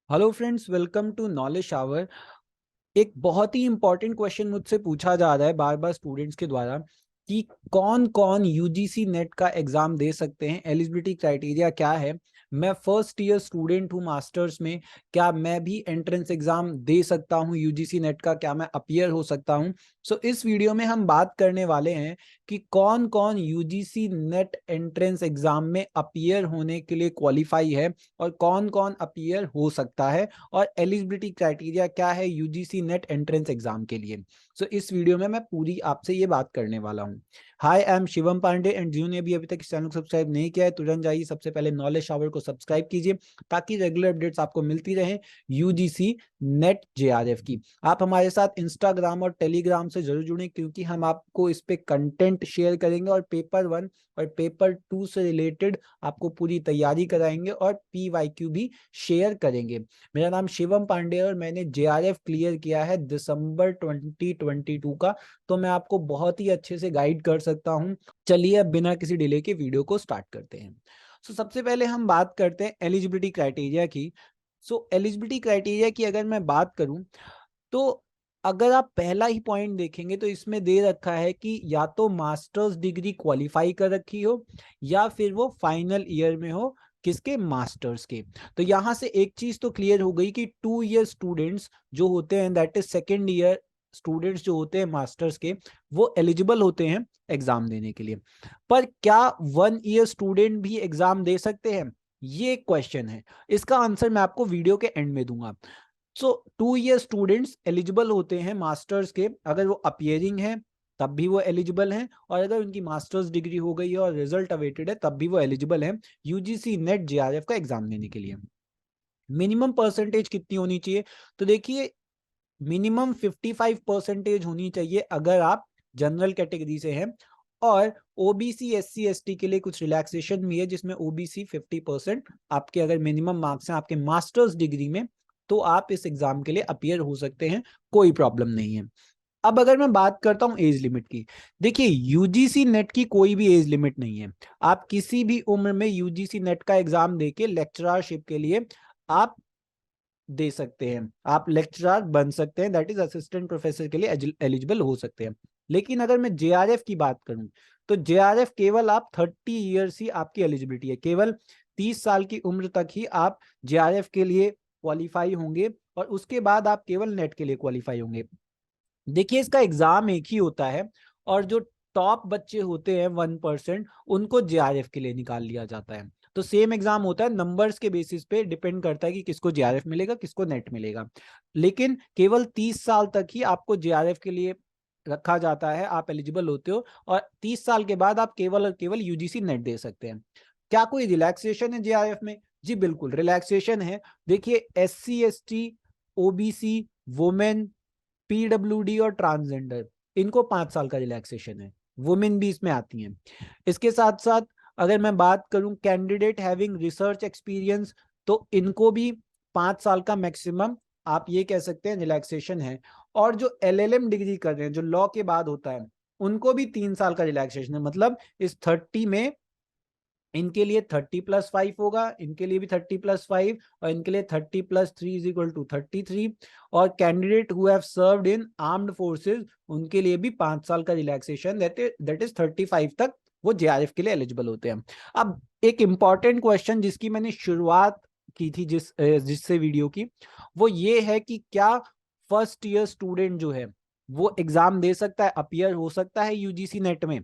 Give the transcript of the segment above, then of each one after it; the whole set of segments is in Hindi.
Hello friends, welcome to knowledge shower. एक बहुत ही इंपॉर्टेंट क्वेश्चन मुझसे पूछा जा रहा है बार बार स्टूडेंट्स के द्वारा कि कौन कौन यूजीसी नेट का एग्जाम दे सकते हैं, एलिजिबिलिटी क्राइटेरिया क्या है। मैं फर्स्ट ईयर स्टूडेंट हूँ मास्टर्स में, क्या मैं भी एंट्रेंस एग्जाम दे सकता हूँ यूजीसी नेट का, क्या मैं अपीयर हो सकता हूँ। सो इस वीडियो में हम बात करने वाले हैं कि कौन कौन यूजीसी नेट एंट्रेंस एग्जाम में अपीयर होने के लिए क्वालिफाई है और कौन कौन अपीयर हो सकता है और एलिजिबिलिटी क्राइटेरिया क्या है यूजीसी नेट एंट्रेंस एग्जाम के लिए। सो इस वीडियो में मैं पूरी आपसे ये बात करने वाला हूँ। Hi, I am Shivam Pandey and जिन्होंने भी अभी तक इस चैनल को सब्सक्राइब नहीं किया है तुरंत जाइए सबसे पहले नॉलेज शावर को सब्सक्राइब कीजिए ताकि रेगुलर अपडेट्स आपको मिलती रहे यूजीसी नेट जेआरएफ की। आप हमारे साथ इंस्टाग्राम और टेलीग्राम से जरूर जुड़ें क्योंकि हम आपको इस पे कंटेंट शेयर करेंगे और पेपर 1 और पेपर 2 से रिलेटेड आपको पूरी तैयारी कराएंगे और पीवाईक्यू भी शेयर करेंगे। मेरा नाम शिवम पांडे और मैंने जेआरएफ क्लियर किया है दिसंबर 2022 का, तो मैं आपको बहुत ही अच्छे से गाइड कर सकता हूं। चलिए अब बिना किसी डिले के वीडियो को स्टार्ट करते हैं। सबसे पहले हम बात करते हैं एलिजिबिलिटी क्राइटेरिया की। एलिजिबिलिटी क्राइटेरिया की अगर मैं बात करूं तो अगर आप पहला ही पॉइंट देखेंगे तो इसमें दे रखा है कि या तो मास्टर्स डिग्री क्वालिफाई कर रखी हो या फिर वो फाइनल ईयर में हो, किसके, मास्टर्स के। तो यहां से एक चीज तो क्लियर हो गई कि 2 ईयर स्टूडेंट्स जो होते हैं, that is second year students जो होते हैं मास्टर्स के, वो एलिजिबल होते हैं एग्जाम देने के लिए। पर क्या 1 ईयर स्टूडेंट भी एग्जाम दे सकते हैं, ये क्वेश्चन है। इसका आंसर मैं आपको वीडियो के एंड में दूंगा। 2 ईयर स्टूडेंट्स एलिजिबल होते हैं मास्टर्स के, अगर वो अपियरिंग है तब भी वो एलिजिबल हैं, और अगर उनकी मास्टर्स डिग्री हो गई है और रिजल्ट अवेटेड है तब भी वो एलिजिबल हैं यूजीसी नेट जेआरएफ का एग्जाम देने के लिए। मिनिमम परसेंटेज कितनी होनी चाहिए, तो देखिए मिनिमम 55% होनी चाहिए अगर आप जनरल कैटेगरी से हैं, और ओबीसी एससी एसटी के लिए कुछ रिलैक्सेशन भी है जिसमें ओबीसी 50% आपके अगर मिनिमम मार्क्स हैं आपके मास्टर्स डिग्री में तो आप इस एग्जाम के लिए अपीयर हो सकते हैं, कोई प्रॉब्लम नहीं है। अब अगर मैं बात करता हूं एज लिमिट की, देखिए यूजीसी नेट की कोई भी एज लिमिट नहीं है। आप किसी भी उम्र में यूजीसी नेट का एग्जाम देके लेक्चररशिप के लिए आप दे सकते हैं, आप लेक्चरर बन सकते हैं, दैट इज असिस्टेंट प्रोफेसर के लिए एलिजिबल हो सकते हैं। लेकिन अगर मैं जेआरएफ की बात करूं तो जेआरएफ केवल आप 30 ईयर्स ही आपकी एलिजिबिलिटी है, केवल 30 साल की उम्र तक ही आप जेआरएफ के लिए क्वालिफाई होंगे और उसके बाद आप केवल नेट के लिए क्वालिफाई होंगे। देखिए इसका एग्जाम एक ही होता है और जो टॉप बच्चे होते हैं 1% उनको जेआरएफ के लिए निकाल लिया जाता है। तो सेम एग्जाम होता है, नंबर्स के बेसिस पे डिपेंड करता है कि किसको जेआरएफ मिलेगा किसको नेट मिलेगा। लेकिन केवल 30 साल तक ही आपको जेआरएफ के लिए रखा जाता है, आप एलिजिबल होते हो, और 30 साल के बाद आप केवल और केवल यूजीसी नेट दे सकते हैं। क्या कोई रिलैक्सेशन है जेआरएफ में? जी बिल्कुल रिलैक्सेशन है। देखिए SC ST, OBC, women, PWD और ट्रांसजेंडर, इनको 5 साल का रिलैक्सेशन है, वुमेन भी इसमें आती हैं। इसके साथ साथ अगर मैं बात करूं कैंडिडेट हैविंग रिसर्च एक्सपीरियंस, तो इनको भी 5 साल का मैक्सिमम आप ये कह सकते हैं रिलैक्सेशन है। और जो एलएलएम डिग्री कर रहे हैं जो लॉ के बाद होता है उनको भी 3 साल का रिलैक्सेशन है, मतलब इस 30 में इनके लिए 30+5 होगा, इनके लिए भी 30+5, और इनके लिए 30+3 = 33। और candidate who have served in armed forces उनके लिए भी 5 साल का रिलैक्सेशन, दैट इज 35 तक वो जेआरएफ के लिए एलिजिबल होते हैं। अब एक इंपॉर्टेंट क्वेश्चन जिसकी मैंने शुरुआत की थी जिससे वीडियो की, वो ये है कि क्या फर्स्ट ईयर स्टूडेंट जो है वो एग्जाम दे सकता है, अपीयर हो सकता है यूजीसी नेट में।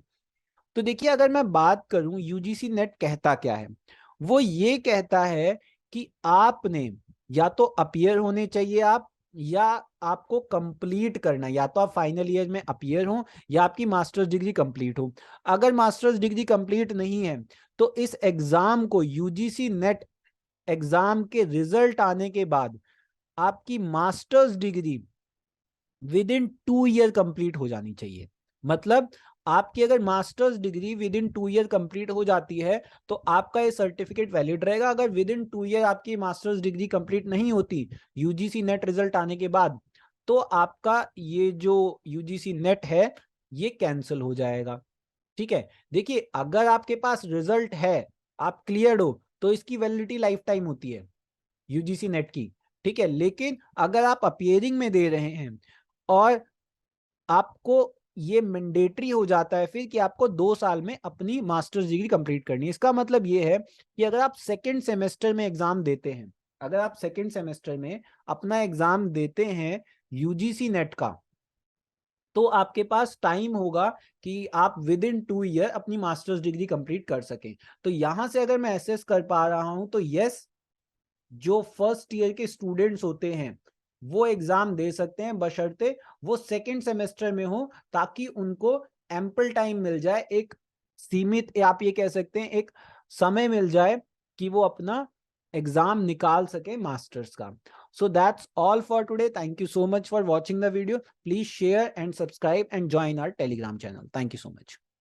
तो देखिए अगर मैं बात करूं यूजीसी नेट कहता क्या है, वो ये कहता है कि आपने या तो अपीयर होने चाहिए आप, या आपको कंप्लीट करना, या तो आप फाइनल ईयर में अपीयर हो या आपकी मास्टर्स डिग्री कंप्लीट हो। अगर मास्टर्स डिग्री कंप्लीट नहीं है तो इस एग्जाम को यूजीसी नेट एग्जाम के रिजल्ट आने के बाद आपकी masters degree with in 2 year complete हो जानी चाहिए। मतलब आपकी अगर masters degree with in 2 year complete हो जाती है तो आपका ये सर्टिफिकेट वैलिड रहेगा। अगर विद इन 2 ईयर आपकी मास्टर्स डिग्री कंप्लीट नहीं होती यूजीसी नेट रिजल्ट आने के बाद, तो आपका ये जो यूजीसी नेट है ये कैंसिल हो जाएगा। ठीक है, देखिए अगर आपके पास रिजल्ट है, आप क्लियर हो, तो इसकी वैलिडिटी लाइफ टाइम होती है यूजीसी नेट की। ठीक है। लेकिन अगर आप अपीयरिंग में दे रहे हैं और आपको ये मैंडेटरी हो जाता है फिर कि आपको 2 साल में अपनी मास्टर्स डिग्री कंप्लीट करनी है। इसका मतलब ये है कि अगर आप सेकंड सेमेस्टर में एग्जाम देते हैं, अगर आप सेकंड सेमेस्टर में अपना एग्जाम देते हैं यूजीसी नेट का, तो आपके पास टाइम होगा कि आप विद इन 2 ईयर अपनी मास्टर्स डिग्री कंप्लीट कर सकें। तो यहां से अगर मैं एसेस कर पा रहा हूं तो यस, जो फर्स्ट ईयर के स्टूडेंट्स होते हैं वो एग्जाम दे सकते हैं, बशर्ते वो सेकंड सेमेस्टर में हो, ताकि उनको एम्पल टाइम मिल जाए, एक सीमित, आप ये कह सकते हैं एक समय मिल जाए कि वो अपना एग्जाम निकाल सके मास्टर्स का। So that's all for today. Thank you so much for watching the video. Please share and subscribe and join our Telegram channel. Thank you so much.